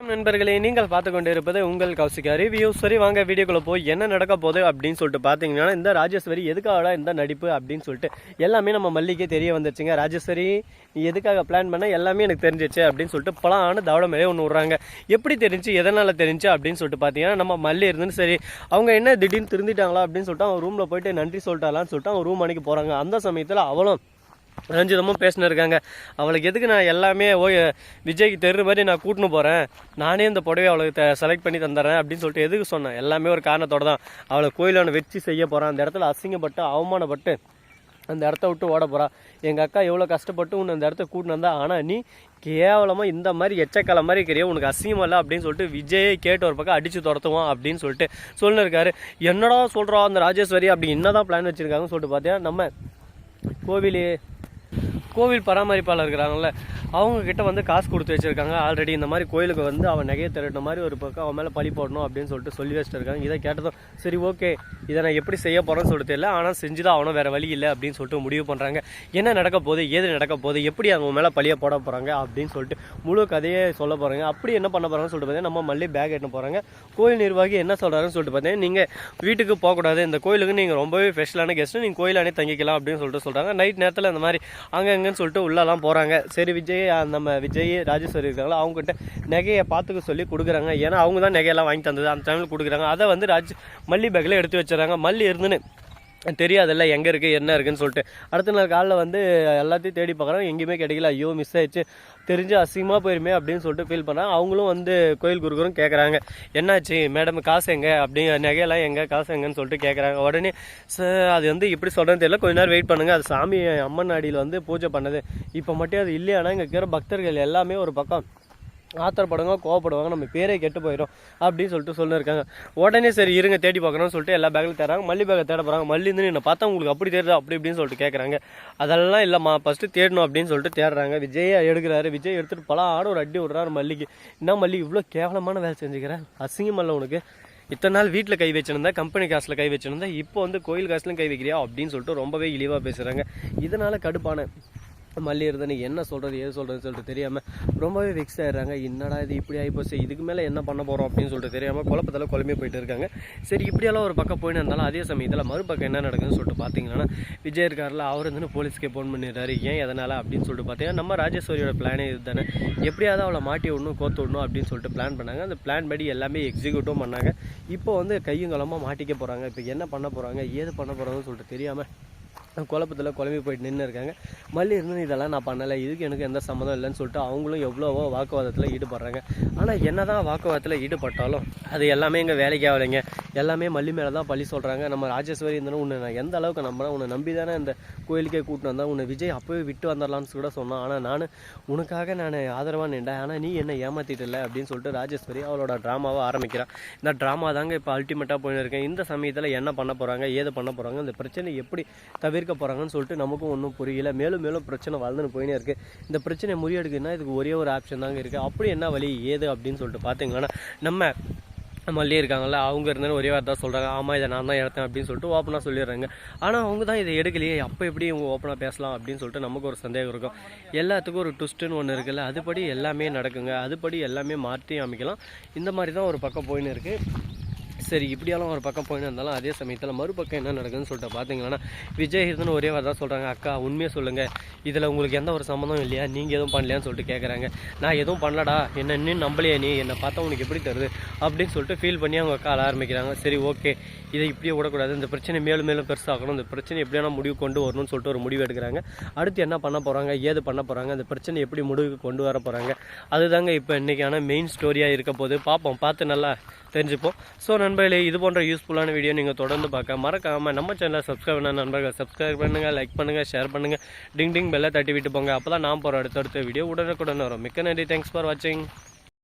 நண்பர்களே, நீங்கள் பார்த்து கொண்டு இருப்பது உங்கள் கௌசிகா ரிவ்யூ. சரி, வாங்க வீடியோக்குள்ள போய் என்ன நடக்க போகுது அப்படின்னு சொல்லிட்டு பார்த்தீங்கன்னா, இந்த ராஜேஸ்வரி எதுக்காக இந்த நடிப்பு அப்படின்னு சொல்லிட்டு எல்லாமே நம்ம மல்லிக்கே தெரிய வந்துருச்சுங்க. ராஜேஸ்வரி நீ எதுக்காக பிளான் பண்ண எல்லாமே எனக்கு தெரிஞ்சிச்சு அப்படின்னு சொல்லிட்டு பலான தவட மேலே ஒன்று விட்றாங்க. எப்படி தெரிஞ்சு எதனால் தெரிஞ்சு அப்படின்னு சொல்லிட்டு பார்த்தீங்கன்னா, நம்ம மல்லி இருந்துன்னு சரி அவங்க என்ன திடீர்னு திருந்திட்டாங்களா அப்படின்னு சொல்லிட்டு அவங்க ரூமில் போயிட்டு நன்றி சொல்லிட்டாலான்னு சொல்லிட்டு அவங்க ரூம் அன்னைக்கு போகிறாங்க. அந்த சமயத்தில் அவளும் ரஞ்சிதமும் பேசினு இருக்காங்க. அவளுக்கு எதுக்கு நான் எல்லாமே விஜய்க்கு தெரிகிற மாதிரி நான் கூட்டின்னு போகிறேன், நானே இந்த புடவை அவளுக்கு செலக்ட் பண்ணி தந்துடுறேன் அப்படின்னு சொல்லிட்டு எதுக்கு சொன்னேன், எல்லாமே ஒரு காரணத்தோடு தான். அவளை கோயிலான வச்சு செய்ய போகிறான், அந்த இடத்துல அசிங்கப்பட்டு அவமானப்பட்டு அந்த இடத்த விட்டு ஓட போகிறா. எங்கள் அக்கா எவ்வளோ கஷ்டப்பட்டு உன்னை அந்த இடத்த கூட்டின்னு வந்தா, ஆனால் நீ கேவலமாக இந்த மாதிரி எச்சக்கால மாதிரி இருக்கிறியா, உனக்கு அசிங்கமாக இல்லை அப்படின்னு சொல்லிட்டு விஜயை கேட்டு ஒரு பக்கம் அடித்து துரத்துவான் அப்படின்னு சொல்லிட்டு சொல்லிருக்காரு. என்னடா சொல்கிறா அந்த ராஜேஸ்வரி அப்படி என்னதான் பிளான் வச்சுருக்காங்கன்னு சொல்லிட்டு பார்த்தீங்கன்னா, நம்ம கோவில் பராமரிப்பாளர் இருக்கிறாங்கல்ல, அவங்கக்கிட்ட வந்து காசு கொடுத்து வச்சுருக்காங்க. ஆல்ரெடி இந்த மாதிரி கோயிலுக்கு வந்து அவன் நகையை திரட்டின மாதிரி ஒரு பக்கம் அவன் மேலே பழி போடணும் அப்படின்னு சொல்லிட்டு சொல்லி வச்சுட்டு இருக்காங்க. இதை கேட்டதும் சரி ஓகே, இதை நான் எப்படி செய்ய போகிறேன்னு சொல்லிட்டு தெரியல, ஆனால் செஞ்சு தான் அவனும் வேறு வழி இல்லை அப்படின்னு சொல்லிட்டு முடிவு பண்ணுறாங்க. என்ன நடக்க போகுது, ஏது நடக்க போகுது, எப்படி அவங்க மேலே பழியை போட போகிறாங்க அப்படின்னு சொல்லிட்டு முழு கதையே சொல்ல போகிறாங்க. அப்படி என்ன பண்ண போகிறாங்கன்னு சொல்லிட்டு பார்த்தீங்கன்னா, நம்ம மல்லி பேக் எடுத்து போகிறாங்க. கோயில் நிர்வாகி என்ன சொல்கிறாருன்னு சொல்லிட்டு பார்த்தீங்கன்னா, நீங்கள் வீட்டுக்கு போகக்கூடாது, இந்த கோயிலுக்கு நீங்கள் ரொம்பவே ஸ்பெஷலான கெஸ்ட்டு, நீங்கள் கோயிலானே தங்கிக்கலாம் அப்படின்னு சொல்லிட்டு சொல்கிறாங்க. நைட் நேரத்தில் இந்த மாதிரி அங்கங்கன்னு சொல்லிட்டு உள்ளெல்லாம் போகிறாங்க. சரி நம்ம விஜய் ராஜேஸ்வரி இருக்காங்களா, அவங்ககிட்ட நகையை பார்த்துக்க சொல்லி கொடுக்குறாங்க. ஏன்னா அவங்க தான் நகையெல்லாம் வாங்கி தந்தது, அந்த டைமில் கொடுக்குறாங்க. அதை வந்து மல்லி பேக்கில் எடுத்து வச்சுறாங்க. மல்லி இருந்துன்னு தெரியாதில்ல எங்கே இருக்குது என்ன இருக்குன்னு சொல்லிட்டு அடுத்த நாள் காலையில் வந்து எல்லாத்தையும் தேடி பார்க்குறாங்க, எங்கேயுமே கிடைக்கல. ஐயோ மிஸ் ஆயிடுச்சு, தெரிஞ்சு அசிங்கமாக போயிருமே அப்படின்னு சொல்லிட்டு ஃபீல் பண்ணுறாங்க. அவங்களும் வந்து கோயில் குருக்குரும் கேட்குறாங்க, என்னாச்சு மேடம் காசு எங்கே அப்படி நகையெல்லாம் எங்கே காசு எங்கன்னு சொல்லிட்டு கேட்குறாங்க. உடனே அது வந்து இப்படி சொல்கிறேன்னு தெரியல, கொஞ்ச நேரம் வெயிட் பண்ணுங்கள், அது சாமி அம்மன் அடியில் வந்து பூஜை பண்ணது, இப்போ மட்டும் அது இல்லையானா இங்கே இருக்கிற பக்தர்கள் எல்லாமே ஒரு பக்கம் ஆத்திரப்படுவாங்க, கோவப்படுவாங்க, நம்ம பேரே கெட்டு போயிடும் அப்படின்னு சொல்லிட்டு சொல்லியிருக்காங்க. உடனே சரி இருங்க தேடி பார்க்கணும்னு சொல்லிட்டு எல்லா பேக்கில் தேடுறாங்க. மல்லி பேக்கை தேட போகிறாங்க. மல்லி இருந்து என்னை பார்த்தா உங்களுக்கு அப்படி தேடுதா அப்படி இப்படின்னு சொல்லிட்டு கேட்குறாங்க. அதெல்லாம் இல்லைம்மா ஃபஸ்ட்டு தேடணும் அப்படின்னு சொல்லிட்டு தேடுறாங்க. விஜயை எடுக்கிறாரு. விஜய் எடுத்துகிட்டு பல ஆடு ஒரு அடி விடுறாரு மல்லிக்கு. என்ன மல்லி இவ்வளோ கேவலமான வேலை செஞ்சுக்கிறேன், அசிங்கமல்ல உனக்கு, இத்தனை நாள் வீட்டில் கை வச்சுருந்தா, கம்பெனி காசில் கை வச்சுருந்தா, இப்போ வந்து கோயில் காசுலையும் கை வைக்கிறியா அப்படின்னு சொல்லிட்டு ரொம்பவே இழிவாக பேசுகிறாங்க. இதனால் கடுப்பான மல்லி இருந்தேன்னு என்ன சொல்கிறது ஏது சொல்கிறதுன்னு சொல்லிட்டு தெரியாமல் ரொம்பவே வெக்ஸ் ஆகிடுறாங்க. என்னடா இது இப்படி ஆகிப்போச்சு, இதுக்கு மேலே என்ன பண்ண போகிறோம் அப்படின்னு சொல்லிட்டு தெரியாமல் குழப்பத்தில் குழம்பி போயிட்டு இருக்காங்க. சரி இப்படியெல்லாம் ஒரு பக்கம் போயின்னு இருந்தாலும் அதே சமயத்தில் மறுபக்கம் என்ன நடக்குதுன்னு சொல்லிட்டு பார்த்தீங்கன்னா, விஜய் இருக்காரில் அவர் வந்து போலீஸ்க்கே ஃபோன் பண்ணிடுறாரு. ஏன் எதனால் அப்படின்னு சொல்லிட்டு பார்த்தீங்கன்னா, நம்ம ராஜேஸ்வரியோட பிளானே இது தானே, எப்படியாவது அவளை மாட்டி விடணும் கோத்து விடணும் அப்படின்னு சொல்லிட்டு பிளான் பண்ணாங்க. அந்த பிளான் படி எல்லாமே எக்ஸிக்யூட்டும் பண்ணாங்க. இப்போ வந்து கையும் களமாக மாட்டிக்க போகிறாங்க. இப்போ என்ன பண்ண போகிறாங்க ஏது பண்ண போகிறாங்கன்னு சொல்லிட்டு தெரியாமல் குழப்பத்தில் குழம்பி போயிட்டு நின்று இருக்காங்க. மல்லி இருந்து இதெல்லாம் நான் பண்ணலை, இதுக்கு எனக்கு எந்த சம்மந்தம் இல்லைன்னு சொல்லிட்டு அவங்களும் எவ்வளவோ வாக்குவாதத்தில் ஈடுபடுறாங்க. ஆனால் என்ன தான் வாக்குவாதத்தில் ஈடுபட்டாலும் அது எல்லாமே எங்கள் வேலைக்கு ஆகலைங்க, எல்லாமே மல்லி மேலே தான் பழி சொல்கிறாங்க. நம்ம ராஜேஸ்வரி இருந்தாலும் உன்னை நான் எந்த அளவுக்கு நம்புறேன், உன்னை நம்பி தானே இந்த கோயிலுக்கே கூட்டின்னு வந்தேன், உன்னை விஜய் அப்போவே விட்டு வந்துடலான்னு கூட சொன்னான், ஆனால் நான் உனக்காக நான் ஆதரவாக நின்றேன், ஆனால் நீ என்னை ஏமாற்றிட்டு இல்லை அப்படின்னு சொல்லிட்டு ராஜேஸ்வரி அவளோட ட்ராமாவை ஆரம்பிக்கிறான். இந்த ட்ராமா தாங்க இப்போ அல்டிமேட்டாக போயின்னு இருக்கேன். இந்த சமயத்தில் என்ன பண்ண போகிறாங்க ஏது பண்ண போகிறாங்க, இந்த பிரச்சனை எப்படி தவிர்க்க போகிறாங்கன்னு சொல்லிட்டு நமக்கும் ஒன்றும் புரியல. மேலும் மேலும் பிரச்சனை வளர்ந்துன்னு போயினே இருக்குது. இந்த பிரச்சனை முறியெடுக்குன்னா இதுக்கு ஒரே ஒரு ஆப்ஷன் தாங்க இருக்குது. அப்படி என்ன வழி ஏது அப்படின்னு சொல்லிட்டு பார்த்தீங்கன்னா, நம்ம மல்லி இருக்காங்கல்ல, அவங்க இருந்தாலும் ஒரே வார்த்தை தான் சொல்கிறாங்க, ஆமாம் இதை நான் தான் எடுத்தேன் அப்படின்னு சொல்லிட்டு ஓப்பனாக சொல்லிடுறாங்க. ஆனால் அவங்க தான் இதை எடுக்கலையே, அப்போ எப்படி இவங்க ஓப்பனாக பேசலாம் அப்படின்னு சொல்லிட்டு நமக்கு ஒரு சந்தேகம் இருக்கும். எல்லாத்துக்கும் ஒரு ட்விஸ்ட்டுன்னு ஒன்று இருக்குல்ல, அதுபடி எல்லாமே நடக்குங்க, அதுபடி எல்லாமே மாற்றி அமைக்கலாம். இந்த மாதிரி தான் ஒரு பக்கம் போயின்னு இருக்குது. சரி இப்படியெல்லாம் ஒரு பக்கம் போயின்னு இருந்தாலும் அதே சமயத்தில் மறுபக்கம் என்ன நடக்குதுன்னு சொல்லிட்டு பார்த்தீங்கன்னா, விஜய் இருந்துன்னு ஒரே வார்த்தை தான் சொல்கிறாங்க, அக்கா உண்மையாக சொல்லுங்கள், இதில் உங்களுக்கு எந்த ஒரு சம்மந்தம் இல்லையா, நீங்கள் எதுவும் பண்ணலையான்னு சொல்லிட்டு கேட்குறாங்க. நான் எதுவும் பண்ணலடா, என்ன இன்னும் நம்பலையே, நீ என்னை பார்த்தா உனக்கு எப்படி தருது அப்படின்னு சொல்லிட்டு ஃபீல் பண்ணி அவங்க அக்கா ஆரம்பிக்கிறாங்க. சரி ஓகே, இதை இப்படியே விடக்கூடாது, இந்த பிரச்சனை மேலும் மேலும் பெருசாகணும், இந்த பிரச்சனை எப்படியான முடிவு கொண்டு வரணும்னு சொல்லிட்டு ஒரு முடிவு எடுக்கிறாங்க. அடுத்து என்ன பண்ண போகிறாங்க ஏது பண்ண போகிறாங்க, அந்த பிரச்சனை எப்படி முடிவுக்கு கொண்டு வர போகிறாங்க, அதுதாங்க இப்போ இன்றைக்கான மெயின் ஸ்டோரியாக இருக்க போது. பார்ப்போம், பார்த்து நல்லா தெரிஞ்சுப்போம். ஸோ நண்பர்களே, இது போன்ற யூஸ்ஃபுல்லான வீடியோ நீங்கள் தொடர்ந்து பார்க்க மறக்காமல் நம்ம சேனலை சப்ஸ்கிரைப் பண்ண நண்பர்கள் சப்ஸ்கிரைப் பண்ணுங்கள், லைக் பண்ணுங்கள், ஷேர் பண்ணுங்கள், டிங் பெல்லை தட்டி விட்டு போங்க. அப்போ தான் நான் போகிற அடுத்தடுத்த வீடியோ உடனுக்குடன் வரும். மிக்க நன்றி, தேங்க்ஸ் ஃபார் வாட்சிங்.